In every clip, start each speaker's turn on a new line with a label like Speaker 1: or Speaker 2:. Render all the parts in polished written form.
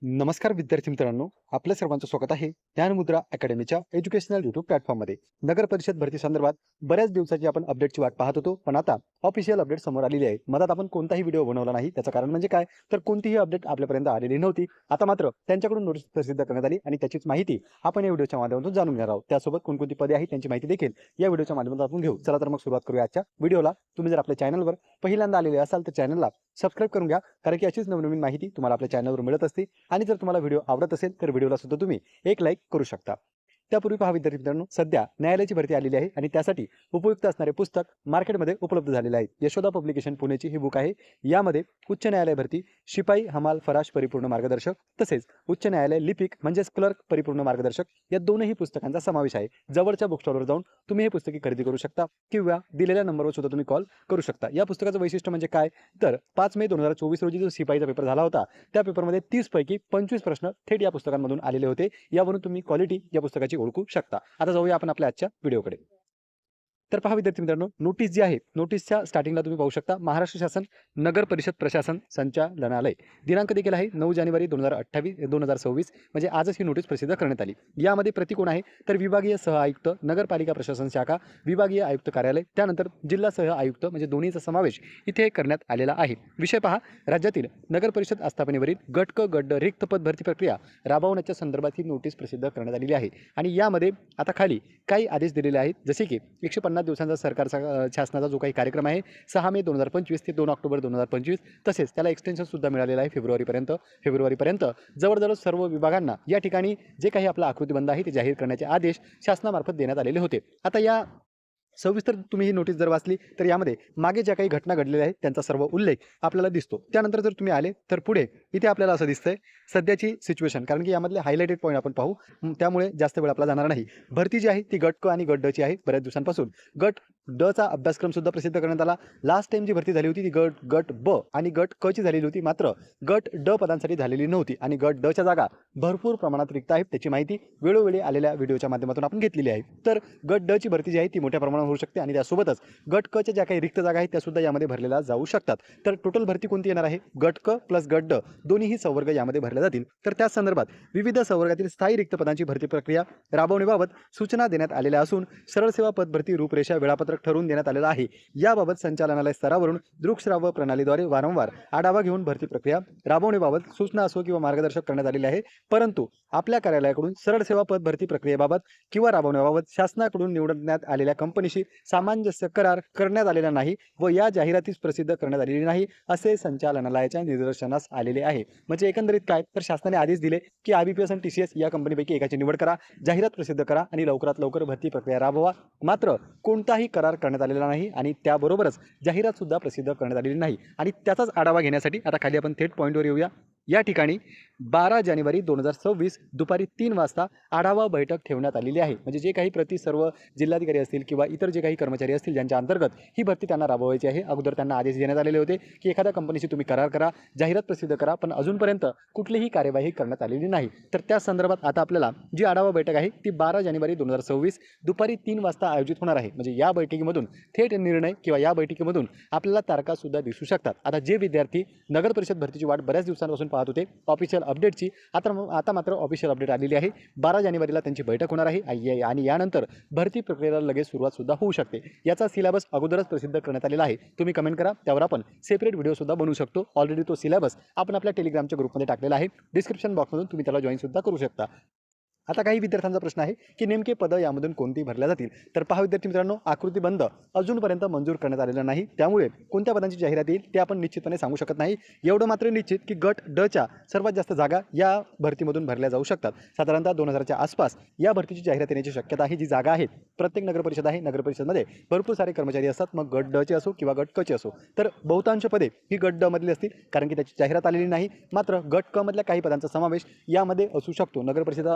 Speaker 1: नमस्कार विद्यार्थी मित्रांनो, आपल्या सर्वांचं स्वागत आहे ज्ञानमुद्रा अकॅडमीच्या एज्युकेशनल यूट्यूब प्लॅटफॉर्ममध्ये. नगर परिषद भरती संदर्भात बऱ्याच दिवसाची आपण अपडेटची वाट पाहत होतो, पण आता ऑफिशियल अपडेट समोर आलेली आहे. मधात आपण कोणताही व्हिडिओ बनवला नाही. त्याचं कारण म्हणजे काय, तर कोणतीही अपडेट आपल्यापर्यंत आलेली नव्हती. आता मात्र त्यांच्याकडून नोटीस प्रसिद्ध करण्यात आली आणि त्याचीच माहिती आपण या व्हिडिओच्या माध्यमातून जाणून घेणार आहोत. त्यासोबत कोणकोणती पदे आहेत त्यांची माहिती देखील या व्हिडिओच्या माध्यमातून आपण घेऊ. चला तर मग सुरुवात करूया आजच्या व्हिडिओला. तुम्ही जर आपल्या चॅनलवर पहिल्यांदा आलेले असाल तर चॅनलला सबस्क्राईब करून घ्या, कारण की अशीच नवनवीन माहिती तुम्हाला आपल्या चॅनलवर मिळत असते. आणि जर तुम्हाला व्हिडिओ आवडत असेल तर व्हिडिओला सुद्धा तुम्ही एक लाईक करू शकता. त्यापूर्वी पहा विद्यार्थी मित्रांनो, सध्या न्यायालयाची भरती आलेली आहे आणि त्यासाठी उपयुक्त असणारे पुस्तक मार्केटमध्ये उपलब्ध झालेले आहेत. यशोदा पब्लिकेशन पुणेची ही बुक आहे. यामध्ये उच्च न्यायालय भरती, शिपाई, हमाल, फराश परिपूर्ण मार्गदर्शक, तसेच उच्च न्यायालय लिपिक म्हणजेच क्लर्क परिपूर्ण मार्गदर्शक या दोनही पुस्तकांचा समावेश आहे. जवळच्या बुक स्टॉलवर जाऊन तुम्ही हे पुस्तके खरेदी करू शकता किंवा दिलेल्या नंबरवर सुद्धा तुम्ही कॉल करू शकता. या पुस्तकाचं वैशिष्ट्य म्हणजे काय, तर 5 मे 2024 रोजी जो शिपाईचा पेपर झाला होता त्या पेपरमध्ये 30 पैकी 25 प्रश्न थेट या पुस्तकांमधून आलेले होते. यावरून तुम्ही क्वालिटी या पुस्तकाची ओळखू शकता. आता जाऊया आपण आपल्या आजच्या व्हिडिओकडे. तर पहा विद्यार्थी मित्रांनो, नोटीस जी आहे, नोटीसच्या स्टार्टिंगला तुम्ही पाहू शकता महाराष्ट्र शासन नगर परिषद प्रशासन संचालनालय. दिनांक देखील आहे 9 जानेवारी 2026, म्हणजे आजच ही नोटीस प्रसिद्ध करण्यात आली. यामध्ये प्रति कोण आहे, तर विभागीय सह आयुक्त, नगरपालिका प्रशासन शाखा, विभागीय आयुक्त कार्यालय, त्यानंतर जिल्हा सह आयुक्त, म्हणजे दोन्हीचा समावेश इथे करण्यात आलेला आहे. विषय पहा, राज्यातील नगर परिषद आस्थापनेवरील गट क गट रिक्त पद भरती प्रक्रिया राबवण्याच्या संदर्भात ही नोटीस प्रसिद्ध करण्यात आलेली आहे. आणि यामध्ये आता खाली काही आदेश दिलेले आहेत, जसे की 150 दिवसांचा सरकारचा शासनाचा जो काही कार्यक्रम आहे 6 मे 2025 ते 2 ऑक्टोबर 2025, तसेच त्याला एक्सटेन्शन सुद्धा मिळालेलं आहे फेब्रुवारीपर्यंत. जवळजवळ सर्व विभागांना या ठिकाणी जे काही आपला आकृतीबंध आहे ते जाहीर करण्याचे आदेश शासनामार्फत देण्यात आलेले होते. आता या सविस्तर तुम्ही ही नोटीस जर वाचली तर यामध्ये मागे ज्या काही घटना घडलेल्या आहेत त्यांचा सर्व उल्लेख आपल्याला दिसतो. त्यानंतर जर तुम्ही आले तर पुढे इथे आपल्याला असं दिसतंय सध्याची सिच्युएशन, कारण की यामधले हायलाइटेड पॉईंट आपण पाहू, त्यामुळे जास्त वेळ आपला जाणार नाही. भरती जी आहे ती गट क आणि गट ड ची आहे. बऱ्याच दिवसांपासून गट ड चा अभ्यासक्रम सुद्धा प्रसिद्ध करण्यात आला. लास्ट टाइम जी भरती झाली होती ती गट ब आणि गट क ची झालेली होती, मात्र गट ड पदांसाठी झालेली नव्हती आणि गट ड च्या जागा भरपूर प्रमाणात रिक्त आहेत. त्याची माहिती वेळोवेळी आलेल्या व्हिडिओच्या माध्यमातून आपण घेतलेली आहे. तर गट ड ची भरती जी आहे ती मोठ्या प्रमाणावर होऊ शकते आणि त्यासोबतच गट क च्या ज्या काही रिक्त जागा आहेत त्या सुद्धा यामध्ये भरलेल्या जाऊ शकतात. तर टोटल भरती कोणती येणार आहे, गट क प्लस गट ड दोन्हीही संवर्ग यामध्ये भरले जातील. तर त्या संदर्भात विविध संवर्गातील स्थायी रिक्त पदांची भरती प्रक्रिया राबवण्याबाबत सूचना देण्यात आलेल्या असून सरळ सेवा पद भरती रूपरेषा वेळापत्रक ठरवून देण्यात आलेलं आहे. याबाबत संचालनालय स्तरावरून दृकश्राव्य प्रणालीद्वारे वारंवार आढावा घेऊन भरती प्रक्रिया राबवण्याबाबत सूचना असो किंवा मार्गदर्शक करण्यात आलेले आहे. परंतु आपल्या कार्यालयाकडून सरळ सेवा पद भरती प्रक्रियेबाबत किंवा राबवण्याबाबत शासनाकडून निवडण्यात आलेल्या कंपनीशी सामंजस्य करार करण्यात आलेला नाही व या जाहिरातीस प्रसिद्ध करण्यात आलेली नाही, असे संचालनालयाच्या निदर्शनास आलेले आहे. म्हणजे एकंदरीत काय, तर शासनाने आदेश दिले की IBPS आणि TCS या कंपनीपैकी एकाची निवड करा, जाहिरात प्रसिद्ध करा आणि लवकरात लवकर भरती प्रक्रिया राबवा. मात्र कोणताही करार करण्यात आलेला नाही आणि त्याबरोबरच जाहिरात सुद्धा प्रसिद्ध करण्यात आलेली नाही. आणि त्याचाच आढावा घेण्यासाठी आता खाली आपण थेट पॉईंटवर येऊया. या ठिकाणी 12 जानेवारी 2026 दुपारी 3 वाजता आढावा बैठक ठेवण्यात आलेली आहे. म्हणजे जे काही प्रति सर्व जिल्हाधिकारी असतील किंवा इतर जे काही कर्मचारी असतील ज्यांच्या अंतर्गत ही भरती त्यांना राबवायची आहे, अगोदर त्यांना आदेश देण्यात आलेले होते की एखाद्या कंपनीशी तुम्ही करार करा, जाहिरात प्रसिद्ध करा, पण अजूनपर्यंत कुठलीही कार्यवाही करण्यात आलेली नाही. तर त्या संदर्भात आता आपल्याला जी आढावा बैठक आहे ती 12 जानेवारी 2026 दुपारी 3 वाजता आयोजित होणार आहे. म्हणजे या बैठकीमधून थेट निर्णय किंवा या बैठकीमधून आपल्याला तारखा सुद्धा दिसू शकतात. आता जे विद्यार्थी नगर परिषद भरतीची वाट बऱ्याच दिवसांपासून पाहत होते ऑफिशियल अपडेटची, आता मात्र ऑफिशियल अपडेट आलेली आहे. 12 जानेवारीला त्यांची बैठक होणार आहे आणि यानंतर भरती प्रक्रियेला लगेच सुरुवात सुद्धा होऊ शकते. याचा सिलेबस अगोदरच प्रसिद्ध करण्यात आलेला आहे. तुम्ही कमेंट करा, त्यावर आपण सेपरेट व्हिडिओ सुद्धा बनवू शकतो. ऑलरेडी तो सिलेबस आपण आपल्या टेलिग्रामच्या ग्रुपमध्ये टाकलेला आहे. डिस्क्रिप्शन बॉक्समधून तुम्ही त्याला जॉईन सुद्धा करू शकता. आता काही विद्यार्थ्यांचा प्रश्न आहे की नेमके पदं यामधून कोणती भरल्या जातील. तर पहा विद्यार्थी मित्रांनो, आकृतीबंध अजूनपर्यंत मंजूर करण्यात आलेला नाही, त्यामुळे कोणत्या पदांची जाहिरात येईल ते आपण निश्चितपणे सांगू शकत नाही. एवढं मात्र निश्चित की गट ड च्या सर्वात जास्त जागा या भरतीमधून भरल्या जाऊ शकतात. साधारणतः 2000च्या आसपास या भरतीची जाहिरात येण्याची शक्यता आहे. जी जागा आहेत, प्रत्येक नगरपरिषद आहे, नगरपरिषदमध्ये भरपूर सारे कर्मचारी असतात, मग गट ड चे असो किंवा गट क चे असो. तर बहुतांश पदे ही गट ड मधली असतील, कारण की त्याची जाहिरात आलेली नाही. मात्र गट क मधल्या काही पदांचा समावेश यामध्ये असू शकतो. नगरपरिषद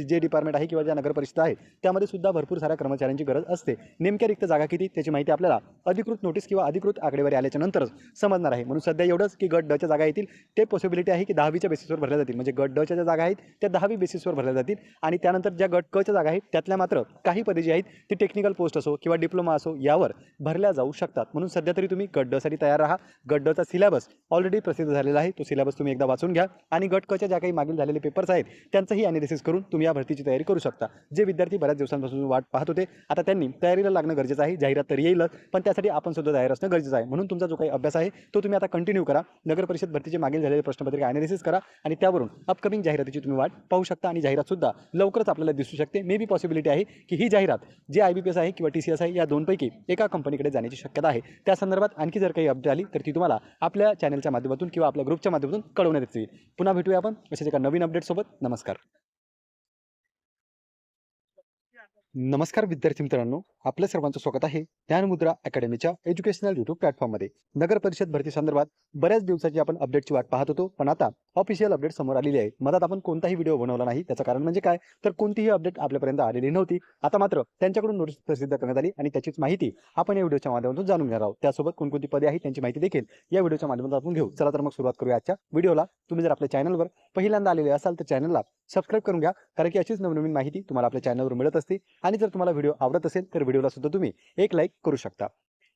Speaker 1: जे डिपार्टमेंट आहे किंवा ज्या नगर परिषद आहे त्यामध्ये सुद्धा भरपूर साऱ्या कर्मचाऱ्यांची गरज असते. नेमक्या रिक्त जागा किती त्याची माहिती आपल्याला अधिकृत नोटीस किंवा अधिकृत आकडेवारी आल्याच्या नंतरच समजणार आहे. म्हणून सध्या एवढंच की गट डच्या जागा येतील ते पॉसिबिलिटी आहे की 10वीच्या बेसिसवर भरल्या जातील. म्हणजे गट डच्या ज्या जागा आहेत त्या 10वी बेसिसवर भरल्या जातील आणि त्यानंतर ज्या गट क च्या जागा आहेत त्यातल्या मात्र काही पदे जी आहेत ती टेक्निकल पोस्ट असो किंवा डिप्लोमा असो यावर भरल्या जाऊ शकतात. म्हणून सध्या तरी तुम्ही गट ड साठी तयार राहा. गट ड चा सिलेबस ऑलरेडी प्रसिद्ध झालेला आहे. तो सिलेबस तुम्ही एकदा वाचून घ्या आणि गट क च्या ज्या काही मागील झालेले पेपर्स आहेत त्यांचंही ॲनालिसिस करून तुम्ही या भरतीची तयारी करू शकता. जे विद्यार्थी बऱ्याच दिवसांपासून वाट पाहत होते आता त्यांनी तयारीला लागणं गरजेचं आहे. जाहिरात तर येईलच पण त्यासाठी आपण सुद्धा तयार असणं गरजेचं आहे. म्हणून तुमचा जो काही अभ्यास आहे तो तुम्ही आता कंटिन्यू करा. नगर परिषद भरतीचे मागील झालेले प्रश्नपत्रिका ॲनालिसिस करा आणि त्यावरून अपकमिंग जाहिरातीची तुम्ही वाट पाहू शकता आणि जाहिरात सुद्धा लवकरच आपल्याला दिसू शकते. मे बी पॉसिबिलिटी आहे की ही जाहिरात जे IBPS आहे किंवा TCS आहे या दोनपैकी एका कंपनीकडे जाण्याची शक्यता आहे. त्या संदर्भात आणखी जर काही अपडेट आली तर ती तुम्हाला आपल्या चॅनलच्या माध्यमातून किंवा आपल्या ग्रुपच्या माध्यमातून कळवण्यात येईल. पुन्हा भेटूया आपण अशाच एका नवीन अपडेटसोबत. नमस्कार. नमस्कार विद्यार्थी मित्रांनो, आपल्या सर्वांचं स्वागत आहे ज्ञानमुद्रा अकॅडमीच्या एज्युकेशनल यूट्यूब प्लॅटफॉर्ममध्ये. नगर परिषद भरती संदर्भात बऱ्याच दिवसाची आपण अपडेटची वाट पाहत होतो पण आता ऑफिशियल अपडेट समोर आलेली आहे. मधात आपण कोणताही व्हिडिओ बनवला नाही. त्याचं कारण म्हणजे काय तर कोणतीही अपडेट आपल्यापर्यंत आलेली नव्हती. आता मात्र त्यांच्याकडून नोटीस प्रसिद्ध करण्यात आली आणि त्याचीच माहिती आपण या व्हिडिओच्या माध्यमातून जाणून घेणार आहोत. त्यासोबत कोणकोणती पदे आहेत त्यांची माहिती देखील या व्हिडिओच्या माध्यमातून आपण घेऊ. चला तर मग सुरुवात करूया आजच्या व्हिडिओला. तुम्ही जर आपल्या चॅनलवर पहिल्यांदा आलेले असाल तर चॅनलला सबस्क्राईब करून घ्या कारण की अशीच नवनवीन माहिती तुम्हाला आपल्या चॅनलवर मिळत असते. आणि जर तुम्हाला व्हिडिओ आवडत असेल तर व्हिडिओला सुद्धा तुम्ही एक लाईक करू शकता.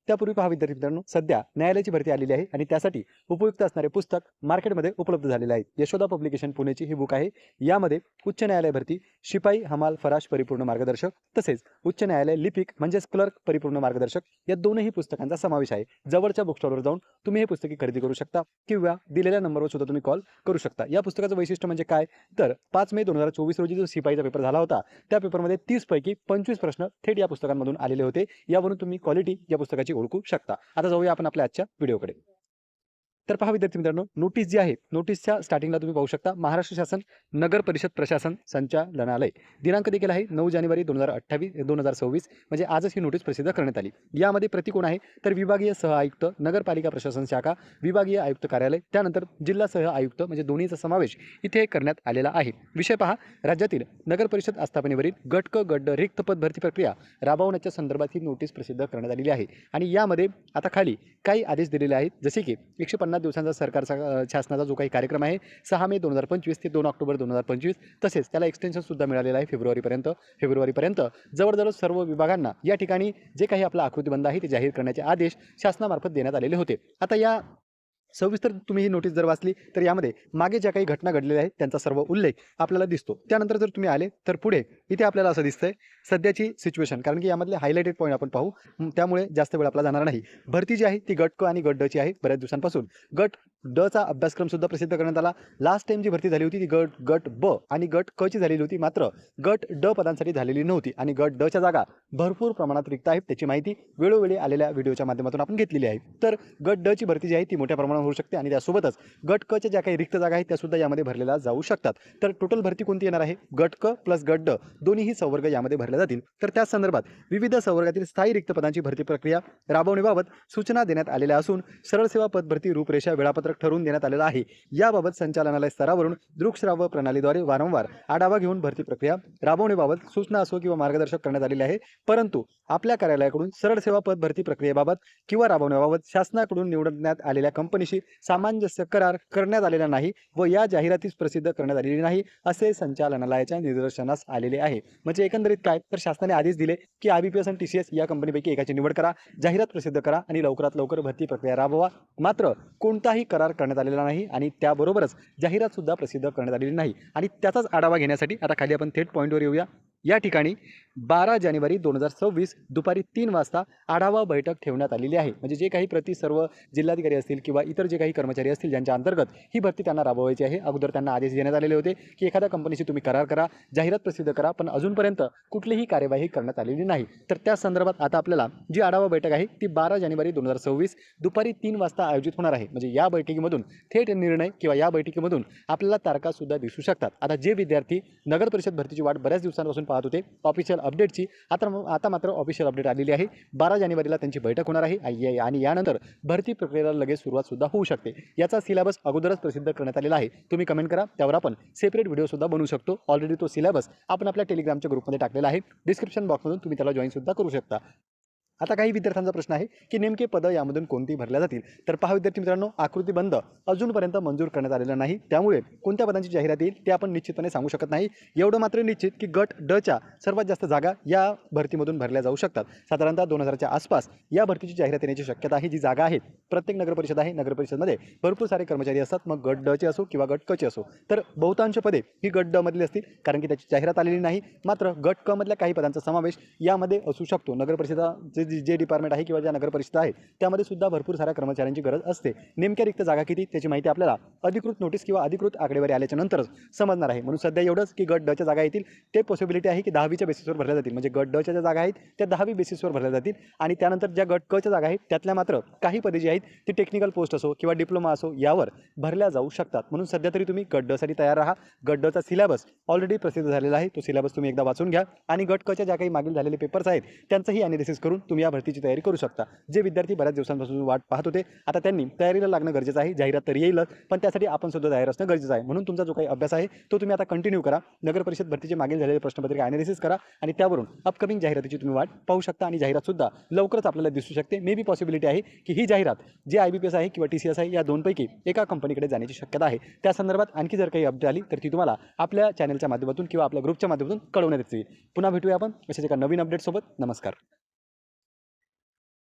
Speaker 1: त्यापूर्वी पहा विद्यार्थी मित्रांनो, सध्या न्यायालयाची भरती आलेली आहे आणि त्यासाठी उपयुक्त असणारे पुस्तक मार्केटमध्ये उपलब्ध झालेले आहे. यशोदा पब्लिकेशन पुणेची ही बुक आहे. यामध्ये उच्च न्यायालय भरती, शिपाई, हमाल, फराश परिपूर्ण मार्गदर्शक तसेच उच्च न्यायालय लिपिक म्हणजेच क्लर्क परिपूर्ण मार्गदर्शक या दोनही पुस्तकांचा समावेश आहे. जवळच्या बुकस्टॉलवर जाऊन तुम्ही हे पुस्तके खरेदी करू शकता किंवा दिलेल्या नंबरवर सुद्धा तुम्ही कॉल करू शकता. या पुस्तकाचं वैशिष्ट्य म्हणजे काय तर 5 मे 2024 रोजी जो शिपाईचा पेपर झाला होता त्या पेपरमध्ये 30 पैकी 25 प्रश्न थेट या पुस्तकांमधून आलेले होते. यावरून तुम्ही क्वालिटी या पुस्तकाची ओळखू शकता. आता जाऊया आपण आपल्या आजच्या व्हिडिओकडे. तर पहा विद्यार्थी मित्रांनो, नोटीस जी आहे नोटीसच्या स्टार्टिंगला तुम्ही पाहू शकता महाराष्ट्र शासन नगर परिषद प्रशासन संचालनालय. दिनांक देखील आहे 9 जानेवारी 2026 म्हणजे आजच ही नोटीस प्रसिद्ध करण्यात आली. यामध्ये प्रति कोण आहे तर विभागीय सह आयुक्त, नगरपालिका प्रशासन शाखा, विभागीय आयुक्त कार्यालय, त्यानंतर जिल्हा सह आयुक्त म्हणजे दोन्हीचा समावेश इथे करण्यात आलेला आहे. विषय पहा, राज्यातील नगर परिषद आस्थापनेवरील गट क गट ड रिक्त पद भरती प्रक्रिया राबवण्याच्या संदर्भात ही नोटीस प्रसिद्ध करण्यात आलेली आहे. आणि यामध्ये आता खाली काही आदेश दिलेले आहेत जसे की 150 दिवसांचा सरकारचा शासनाचा जो काही कार्यक्रम आहे 6 मे 2025 ते 2 ऑक्टोबर 2025 तसेच त्याला एक्सटेन्शन सुद्धा मिळालेलं आहे फेब्रुवारीपर्यंत जवळजवळ सर्व विभागांना या ठिकाणी जे काही आपला आकृतीबंध आहे ते जाहीर करण्याचे आदेश शासनामार्फत देण्यात आलेले होते. आता या सविस्तर तुम्ही ही नोटीस जर वाचली तर यामध्ये मागे ज्या काही घटना घडलेल्या आहेत त्यांचा सर्व उल्लेख आपल्याला दिसतो. त्यानंतर जर तुम्ही आले तर पुढे इथे आपल्याला असं दिसतंय सध्याची सिच्युएशन, कारण की यामधले हायलाइटेड पॉईंट आपण पाहू त्यामुळे जास्त वेळ आपला जाणार नाही. भरती जी आहे ती गट क आणि गट ड ची आहे. बऱ्याच दिवसांपासून गट ड चा अभ्यासक्रम सुद्धा प्रसिद्ध करण्यात आला. लास्ट टाइम जी भरती झाली होती ती गट ब आणि गट क ची झालेली होती, मात्र गट ड पदांसाठी झालेली नव्हती आणि गट ड च्या जागा भरपूर प्रमाणात रिक्त आहेत. त्याची माहिती वेळोवेळी आलेल्या व्हिडिओच्या माध्यमातून आपण घेतलेली आहे. तर गट ड ची भरती जी आहे ती मोठ्या प्रमाणावर होऊ शकते आणि त्यासोबतच गट क च्या ज्या काही रिक्त जागा आहेत त्या सुद्धा यामध्ये भरलेल्या जाऊ शकतात. तर टोटल भरती कोणती येणार आहे गट क प्लस गट ड दोन्हीही संवर्ग यामध्ये भरल्या जातील. तर त्या संदर्भात विविध संवर्गातील स्थायी रिक्त पदांची भरती प्रक्रिया राबवण्याबाबत सूचना देण्यात आलेल्या असून सरळ सेवा पद भरती रूपरेषा वेळापत्रक ठरवून देण्यात आलेलं आहे. याबाबत संचालनालय स्तरावरून दृकश्राव्य प्रणालीद्वारे वारंवार आढावा घेऊन भरती प्रक्रिया राबवण्याबाबत सूचना असो किंवा मार्गदर्शक करण्यात आलेले आहे. परंतु आपल्या कार्यालयाकडून सरळ सेवा पद भरती प्रक्रियेबाबत किंवा राबवण्याबाबत शासनाकडून निवडण्यात आलेल्या कंपनीशी सामंजस्य करार करण्यात आलेला नाही व या जाहिरातीस प्रसिद्ध करण्यात आलेली नाही असे संचालनालयाच्या निदर्शनास आलेले आहे. म्हणजे एकंदरीत काय तर शासनाने आदेश दिले की IBPS आणि TCS या कंपनीपैकी एकाची निवड करा, जाहिरात प्रसिद्ध करा आणि लवकरात लवकर भरती प्रक्रिया राबवा. मात्र कोणताही करार करण्यात आलेला नाही आणि त्याबरोबरच जाहिरात सुद्धा प्रसिद्ध करण्यात आलेली नाही. आणि त्याचाच आढावा घेण्यासाठी आता खाली आपण थेट पॉईंटवर येऊया. या ठिकाणी 12 जानेवारी 2026 दुपारी 3 वाजता आढावा बैठक ठेवण्यात आलेली आहे. म्हणजे जे काही प्रति सर्व जिल्हाधिकारी असतील किंवा इतर जे काही कर्मचारी असतील ज्यांच्या अंतर्गत ही भरती त्यांना राबवायची आहे, अगोदर त्यांना आदेश देण्यात आलेले होते की एखाद्या कंपनीशी तुम्ही करार करा, जाहिरात प्रसिद्ध करा, पण अजूनपर्यंत कुठलीही कार्यवाही करण्यात आलेली नाही. तर त्या संदर्भात आता आपल्याला जी आढावा बैठक आहे ती 12 जानेवारी 2026 दुपारी 3 वाजता आयोजित होणार आहे. म्हणजे या बैठकीमधून थेट निर्णय किंवा या बैठकीमधून आपल्याला तारखा सुद्धा दिसू शकतात. आता जे विद्यार्थी नगर परिषद भरतीची वाट बऱ्याच दिवसांपासून पाहत होते, ऑफिशियल अपडेटची आता मात्र ऑफिशियल अपडेट आलेली आहे. 12 जानेवारीला त्यांची बैठक होणार आहे आणि यानंतर भरती प्रक्रियेला लगेच सुरुवात सुद्धा होऊ शकते. याचा सिलेबस अगोदरच प्रसिद्ध करण्यात आलेला आहे. तुम्ही कमेंट करा, त्यावर आपण सेपरेट व्हिडिओ सुद्धा बनवू शकतो. ऑलरेडी तो सिलेबस आपण आपल्या टेलिग्रामच्या ग्रुपमध्ये टाकलेला आहे. डिस्क्रिप्शन बॉक्समधून तुम्ही त्याला जॉईन सुद्धा करू शकता. आता काही विद्यार्थ्यांचा प्रश्न आहे की नेमके पदं यामधून कोणती भरल्या जातील. तर पहा विद्यार्थी मित्रांनो, आकृतीबंध अजूनपर्यंत मंजूर करण्यात आलेलं नाही. त्यामुळे कोणत्या पदांची जाहिरात येईल ते आपण निश्चितपणे सांगू शकत नाही. एवढं मात्र निश्चित की गट ड च्या सर्वात जास्त जागा या भरतीमधून भरल्या जाऊ शकतात. साधारणतः 2000च्या आसपास या भरतीची जाहिरात येण्याची शक्यता आहे. जी जागा आहेत, प्रत्येक नगरपरिषद आहे, नगरपरिषदमध्ये भरपूर सारे कर्मचारी असतात. मग गट ड चे असो किंवा गट क चे असो, तर बहुतांश पदे ही गट ड मधली असतील, कारण की त्याची जाहिरात आलेली नाही. मात्र गट क मधल्या काही पदांचा समावेश यामध्ये असू शकतो. नगरपरिषदाचे जे डिपार्टमेंट आहे किंवा ज्या नगरपरिषद आहेत त्यामध्ये सुद्धा भरपूर साऱ्या कर्मचाऱ्यांची गरज असते. नेमक्या रिक्त जागा किती त्याची माहिती आपल्याला अधिकृत नोटीस किंवा अधिकृत आकडेवारी आल्याच्या नंतरच समजणार आहे. म्हणून सध्या एवढंच की गट ड च्या जागा येतील. ते पॉसिबिलिटी आहे की 10वीच्या बेसिसवर भरल्या जातील. म्हणजे गट ड च्या ज्या जागा आहेत त्या 10वी बेसिसवर भरल्या जातील. आणि त्यानंतर ज्या गट क च्या जागा आहेत त्यातल्या मात्र काही पदे जी आहेत ती टेक्निकल पोस्ट असो किंवा डिप्लोमा असो यावर भरल्या जाऊ शकतात. म्हणून सध्या तरी तुम्ही गट ड साठी तयार राहा. गट ड चा सिलेबस ऑलरेडी प्रसिद्ध झालेला आहे. तो सिलेबस तुम्ही एकदा वाचून घ्या आणि गट क च्या ज्या काही मागील झालेले पेपर्स आहेत त्यांचंही अनालिसिस करून तुम्ही या भरतीची तयारी करू शकता. जे विद्यार्थी बऱ्याच दिवसांपासून वाट पाहत होते, आता त्यांनी तयारीला लागणं गरजेचं आहे. जाहिरात तर येईलच, पण त्यासाठी आपण सुद्धा तयार असणं गरजेचं आहे. म्हणून तुमचा जो काही अभ्यास आहे तो तुम्ही आता कंटिन्यू करा. नगर परिषद भरतीचे मागील झालेले प्रश्नपत्रिका अनालिसिस करा आणि त्यावरून अपकमिंग जाहिरातीची तुम्ही वाट पाहू शकता. आणि जाहिरात सुद्धा लवकरच आपल्याला दिसू शकते. मे बी पॉसिबिलिटी आहे की ही जाहिरात जे IBPS आहे किंवा TCS आहे या दोनपैकी एका कंपनीकडे जाण्याची शक्यता आहे. त्या संदर्भात आणखी जर काही अपडेट आली तर ती तुम्हाला आपल्या चॅनलच्या माध्यमातून किंवा आपल्या ग्रुपच्या माध्यमातून कळवण्यात येईल. पुन्हा भेटूया आपण अशाच एका नवीन अपडेट सोबत. नमस्कार.